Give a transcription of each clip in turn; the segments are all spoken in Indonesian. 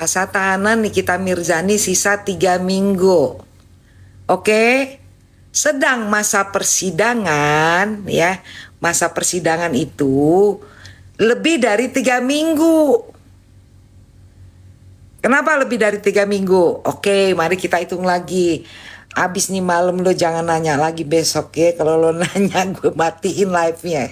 Masa tahanan Nikita Mirzani sisa 3 minggu. Oke. Sedang masa persidangan ya. Masa persidangan itu lebih dari 3 minggu. Kenapa lebih dari 3 minggu? Oke, mari kita hitung lagi. Abis nih malam lo jangan nanya lagi besok ya. Kalau lo nanya gue matiin live-nya.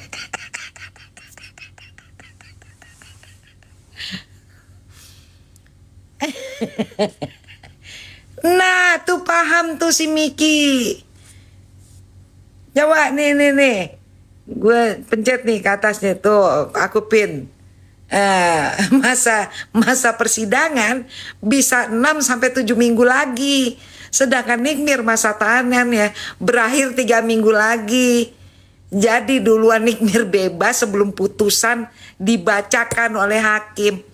Nah, tuh paham tuh si Miki. Coba nih. Gue pencet nih ke atasnya tuh, aku pin. Masa persidangan bisa 6 sampai 7 minggu lagi. Sedangkan Nikmir masa tahanannya berakhir 3 minggu lagi. Jadi duluan Nikmir bebas sebelum putusan dibacakan oleh hakim.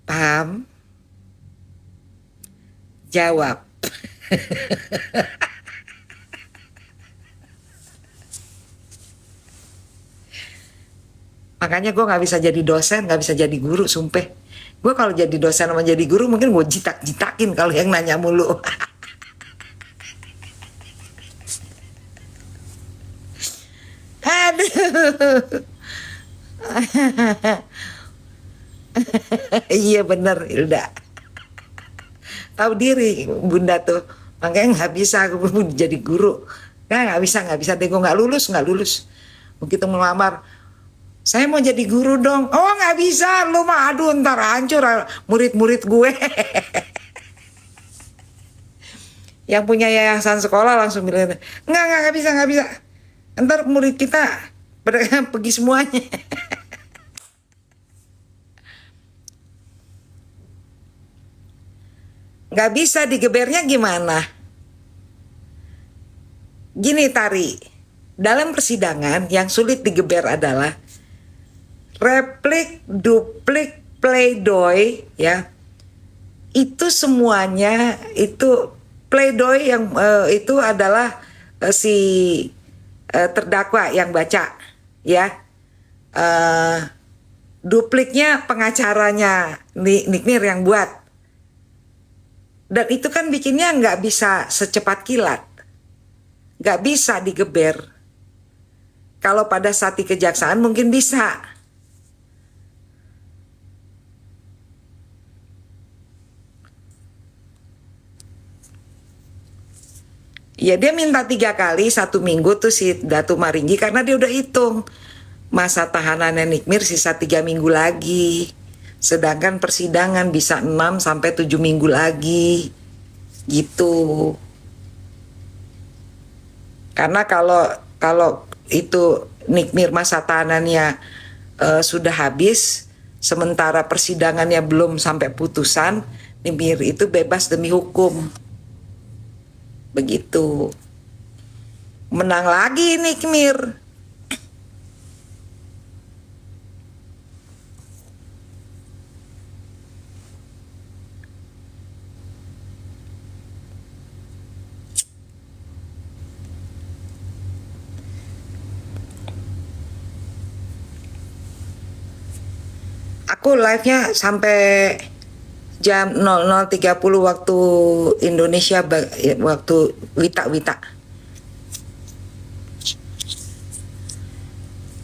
Paham? Jawab. Makanya gue gak bisa jadi dosen, gak bisa jadi guru, sumpah. Gue kalau jadi dosen sama jadi guru mungkin gue jitak-jitakin kalau yang nanya mulu. Aduh. Iya bener Hilda. Tahu diri bunda tuh. Makanya gak bisa aku jadi guru. Gak bisa deh, gue gak lulus. Begitu melamar, saya mau jadi guru dong. Oh nggak bisa, lu mah aduh ntar hancur murid-murid gue. Yang punya yayasan sekolah langsung bilang, nggak bisa. Ntar murid kita pergi semuanya. Nggak bisa digebernya gimana? Gini Tari, dalam persidangan yang sulit digeber adalah replik, duplik, pleidoy ya. Itu semuanya itu pleidoy yang itu adalah si terdakwa yang baca ya. Dupliknya pengacaranya Nikmir yang buat. Dan itu kan bikinnya nggak bisa secepat kilat. Nggak bisa digeber. Kalau pada saat di kejaksaan mungkin bisa. Ya dia minta 3 kali 1 minggu tuh si Datu Maringgi karena dia udah hitung masa tahanannya Nikmir sisa 3 minggu lagi. Sedangkan persidangan bisa 6 sampai 7 minggu lagi. Gitu. Karena kalau itu Nikmir masa tahanannya sudah habis, sementara persidangannya belum sampai putusan, Nikmir itu bebas demi hukum. Begitu. Menang lagi Nikmir. Aku live-nya sampai jam 00.30 waktu Indonesia, waktu Wita.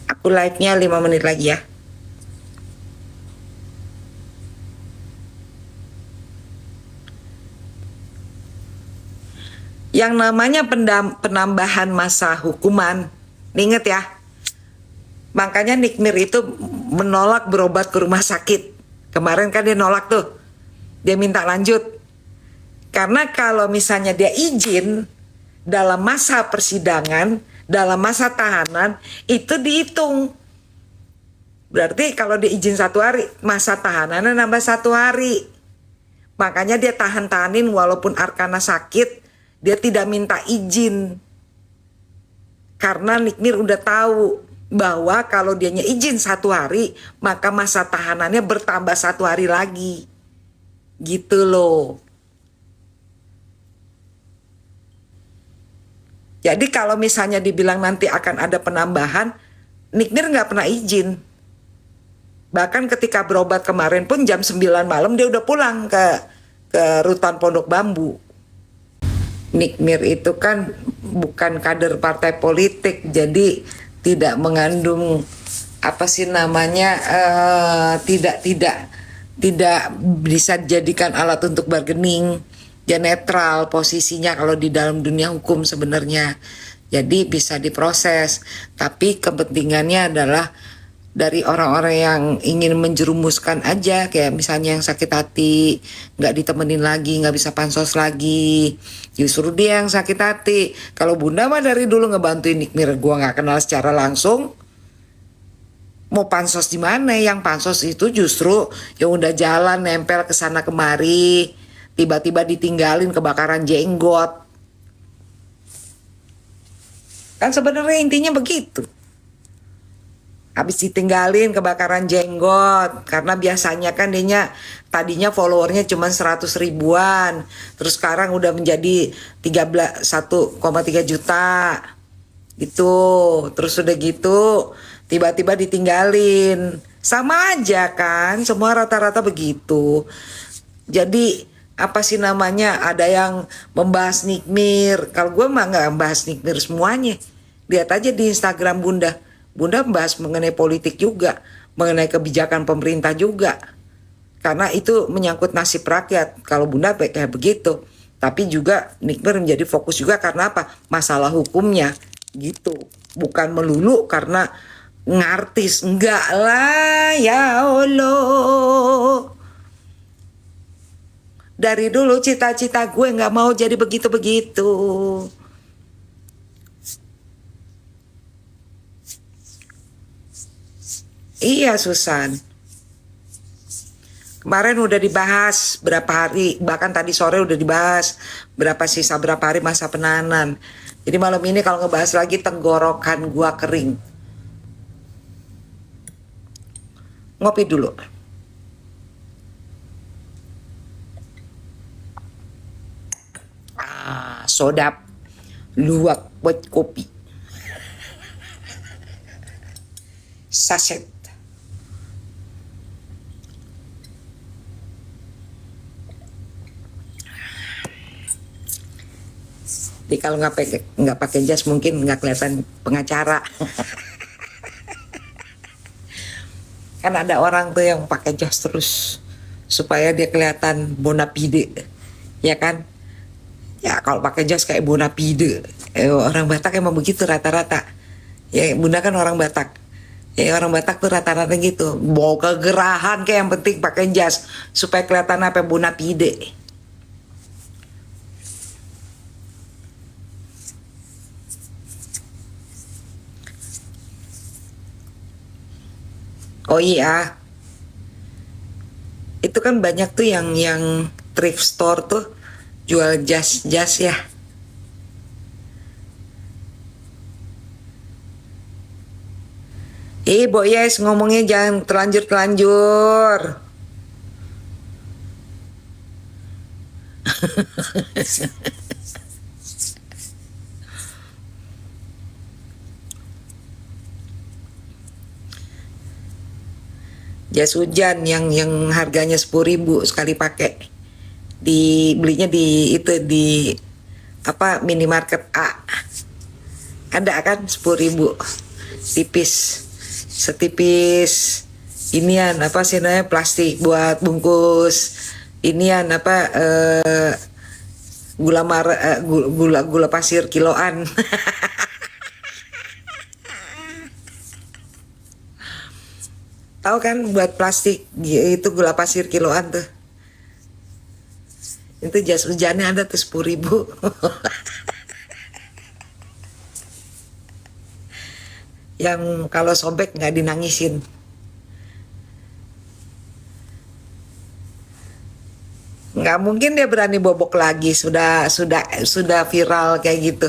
Aku live-nya 5 menit lagi ya. Yang namanya penambahan masa hukuman, inget ya. Makanya Nikmir itu menolak berobat ke rumah sakit. Kemarin kan dia nolak tuh. Dia minta lanjut. Karena kalau misalnya dia izin dalam masa persidangan, dalam masa tahanan, itu dihitung. Berarti kalau dia izin 1 hari, masa tahanannya nambah 1 hari. Makanya dia tahanin walaupun Arkana sakit, dia tidak minta izin. Karena Nikmir udah tahu bahwa kalau dianya izin 1 hari, maka masa tahanannya bertambah 1 hari lagi. Gitu loh. Jadi kalau misalnya dibilang nanti akan ada penambahan, Nikmir nggak pernah izin. Bahkan ketika berobat kemarin pun jam 9 malam dia udah pulang ke rutan Pondok Bambu. Nikmir itu kan bukan kader partai politik, jadi tidak mengandung apa sih namanya, tidak bisa dijadikan alat untuk bargaining. Dia netral posisinya kalau di dalam dunia hukum sebenarnya. Jadi bisa diproses, tapi kepentingannya adalah dari orang-orang yang ingin menjerumuskan aja, kayak misalnya yang sakit hati nggak ditemenin lagi, nggak bisa pansos lagi, justru dia yang sakit hati. Kalau Bunda mah dari dulu ngebantuin Nikmir, gua nggak kenal secara langsung, mau pansos di mana? Yang pansos itu justru yang udah jalan nempel ke sana kemari, tiba-tiba ditinggalin kebakaran jenggot. Kan sebenarnya intinya begitu. Habis ditinggalin kebakaran jenggot, karena biasanya kan dia tadinya followernya cuma 100 ribuan, terus sekarang udah menjadi 1,3 juta gitu. Terus udah gitu tiba-tiba ditinggalin, sama aja kan, semua rata-rata begitu. Jadi apa sih namanya, ada yang membahas Nikmir. Kalau gue mah nggak membahas Nikmir semuanya, lihat aja di Instagram Bunda membahas mengenai politik juga, mengenai kebijakan pemerintah juga. Karena itu menyangkut nasib rakyat. Kalau Bunda kayak begitu. Tapi juga Nikmir menjadi fokus juga karena apa? Masalah hukumnya gitu. Bukan melulu karena ngartis. Enggak lah, ya Allah. Dari dulu cita-cita gue nggak mau jadi begitu-begitu. Iya Susan, kemarin udah dibahas berapa hari, bahkan tadi sore udah dibahas berapa hari masa penahanan. Jadi malam ini kalau ngebahas lagi tenggorokan gua kering. Ngopi dulu. Sodap, luwak buat kopi. Saset. Jadi kalau nggak pakai jas mungkin nggak kelihatan pengacara. Kan ada orang tuh yang pakai jas terus supaya dia kelihatan bona fide, ya kan? Ya kalau pakai jas kayak bona fide. Orang Batak emang begitu rata-rata. Ya Bunda kan orang Batak. Ya orang Batak tuh rata-rata gitu. Mau kegerahan kayak yang penting pakai jas supaya kelihatan apa bona fide. Oh iya, itu kan banyak tuh yang thrift store tuh jual jas-jas ya. Bo yes, ngomongnya jangan terlanjur-terlanjur. Jas hujan yang harganya 10.000 sekali pakai, dibelinya di itu di apa minimarket A, ada kan 10.000, tipis, setipis inian apa sih namanya, plastik buat bungkus inian apa gula pasir kiloan. Tahu kan buat plastik itu gula pasir kiloan tuh. Itu jas hujannya ada tuh 10.000. Yang kalau sobek nggak dinangisin. Nggak mungkin dia berani bobok lagi, sudah viral kayak gitu.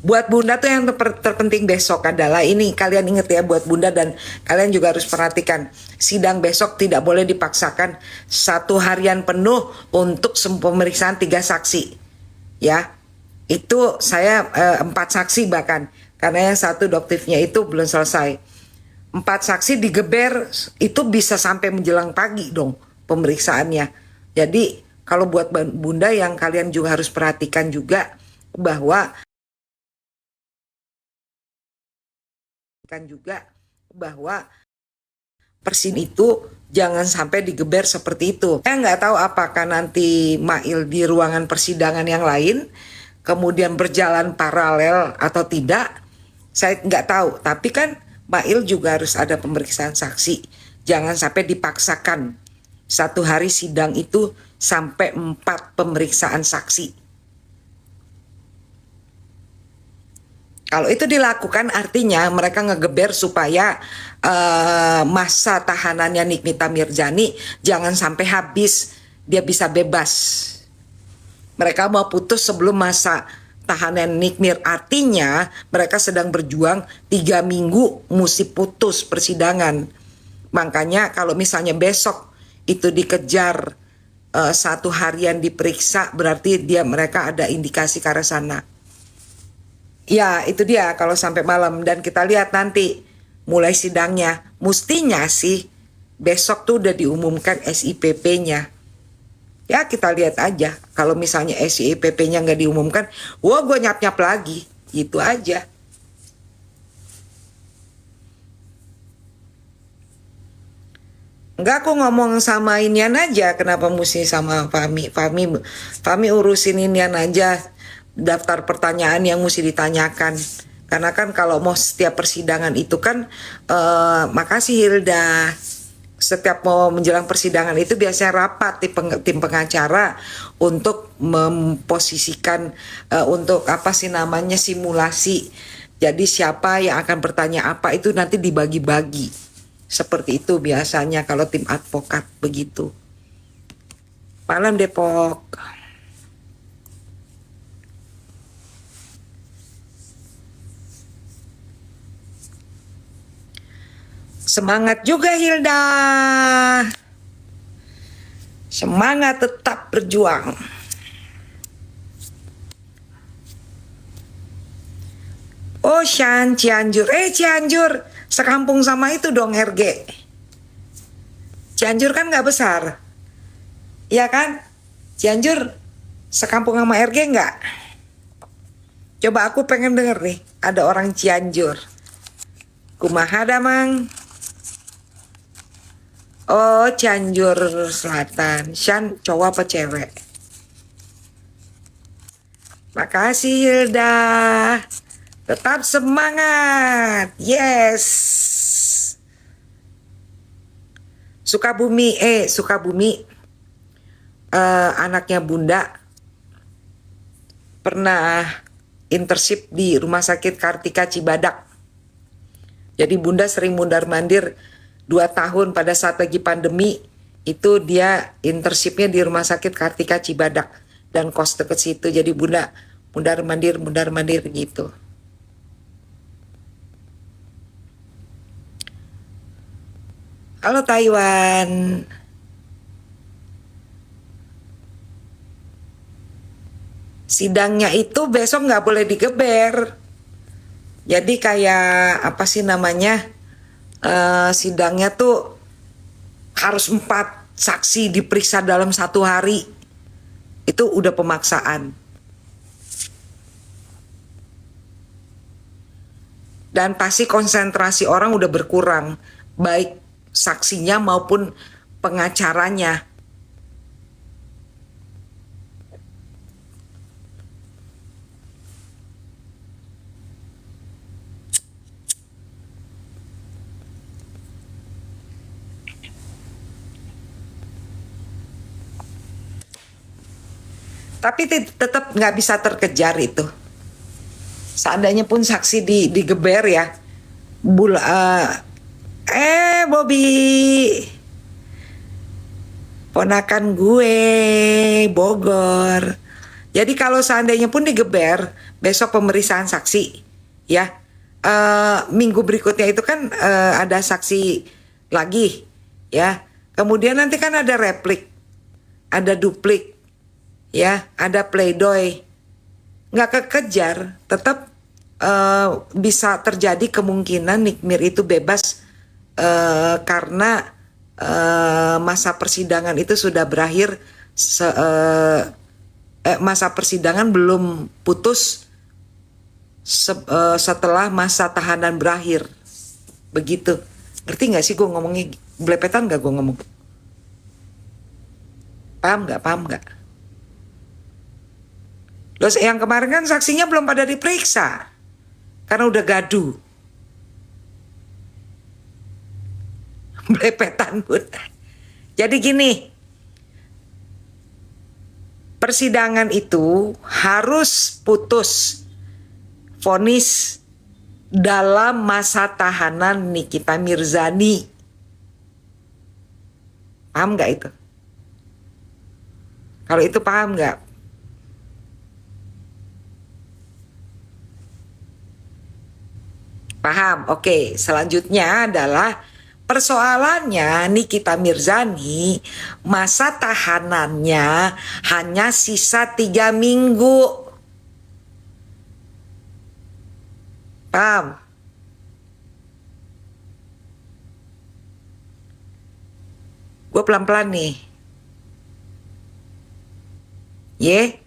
Buat Bunda tuh yang terpenting besok adalah ini, kalian inget ya buat Bunda, dan kalian juga harus perhatikan, sidang besok tidak boleh dipaksakan 1 harian penuh untuk pemeriksaan 3 saksi ya. Itu saya 4 saksi bahkan, karena yang satu doktifnya itu belum selesai. 4 saksi digeber itu bisa sampai menjelang pagi dong pemeriksaannya. Jadi kalau buat Bunda yang kalian juga harus perhatikan juga bahwa persin itu jangan sampai digeber seperti itu. Saya nggak tahu apakah nanti Mail di ruangan persidangan yang lain kemudian berjalan paralel atau tidak. Saya nggak tahu. Tapi kan Mail juga harus ada pemeriksaan saksi. Jangan sampai dipaksakan. Satu hari sidang itu sampai 4 pemeriksaan saksi. Kalau itu dilakukan artinya mereka ngegeber supaya masa tahanannya Nikmita Mirzani jangan sampai habis, dia bisa bebas. Mereka mau putus sebelum masa tahanan Nikmir, artinya mereka sedang berjuang 3 minggu mesti putus persidangan. Makanya kalau misalnya besok itu dikejar 1 harian diperiksa, berarti mereka ada indikasi ke arah sana. Ya itu dia kalau sampai malam. Dan kita lihat nanti mulai sidangnya. Mestinya sih besok tuh udah diumumkan SIPP-nya. Ya kita lihat aja. Kalau misalnya SIPP-nya nggak diumumkan, wah gue nyap-nyap lagi. Gitu aja. Enggak, aku ngomong sama inian aja. Kenapa mesti sama Fahmi urusin inian aja. Daftar pertanyaan yang mesti ditanyakan. Karena kan kalau mau setiap persidangan itu kan makasih Hilda, setiap mau menjelang persidangan itu biasanya rapat tim pengacara untuk memposisikan untuk apa sih namanya simulasi. Jadi siapa yang akan bertanya apa itu nanti dibagi-bagi. Seperti itu biasanya kalau tim advokat begitu. Malam Depok. Semangat juga Hilda. Semangat tetap berjuang. Oh Cianjur. Cianjur sekampung sama itu dong RG. Cianjur kan gak besar. Iya kan? Cianjur sekampung sama RG gak? Coba aku pengen denger nih. Ada orang Cianjur. Kumaha damang. Oh Cianjur Selatan. Shan cowok apa cewek? Makasih Hilda. Tetap semangat. Yes. Sukabumi. Anaknya Bunda pernah internship di Rumah Sakit Kartika Cibadak. Jadi Bunda sering mundar-mandir 2 tahun pada saat lagi pandemi. Itu dia internshipnya di Rumah Sakit Kartika Cibadak. Dan kos deket situ. Jadi Bunda mundar-mandir gitu. Halo Taiwan. Sidangnya itu besok nggak boleh digeber. Jadi kayak apa sih namanya, sidangnya tuh harus 4 saksi diperiksa dalam 1 hari. Itu udah pemaksaan. Dan pasti konsentrasi orang udah berkurang. Baik saksinya maupun pengacaranya. Tapi tetap nggak bisa terkejar itu. Seandainya pun saksi digeber ya. Bobby. Ponakan gue, Bogor. Jadi kalau seandainya pun digeber, besok pemeriksaan saksi. Ya. Minggu berikutnya itu kan ada saksi lagi. Ya. Kemudian nanti kan ada replik. Ada duplik. Ya, ada pleidoy. Nggak kekejar, tetap bisa terjadi kemungkinan Nikmir itu bebas karena masa persidangan itu sudah berakhir, masa persidangan belum putus setelah masa tahanan berakhir. Begitu. Ngerti nggak sih gue ngomongnya? Belepetan nggak gue ngomong? Paham nggak? Paham nggak? Loh, yang kemarin kan saksinya belum pada diperiksa karena udah gaduh. Belepetan pun. Jadi gini, persidangan itu harus putus vonis dalam masa tahanan Nikita Mirzani. Paham nggak itu? Kalau itu paham nggak? Paham. Oke, selanjutnya adalah persoalannya Nikita Mirzani masa tahanannya hanya sisa 3 minggu. Paham? Gue pelan-pelan nih. Ye?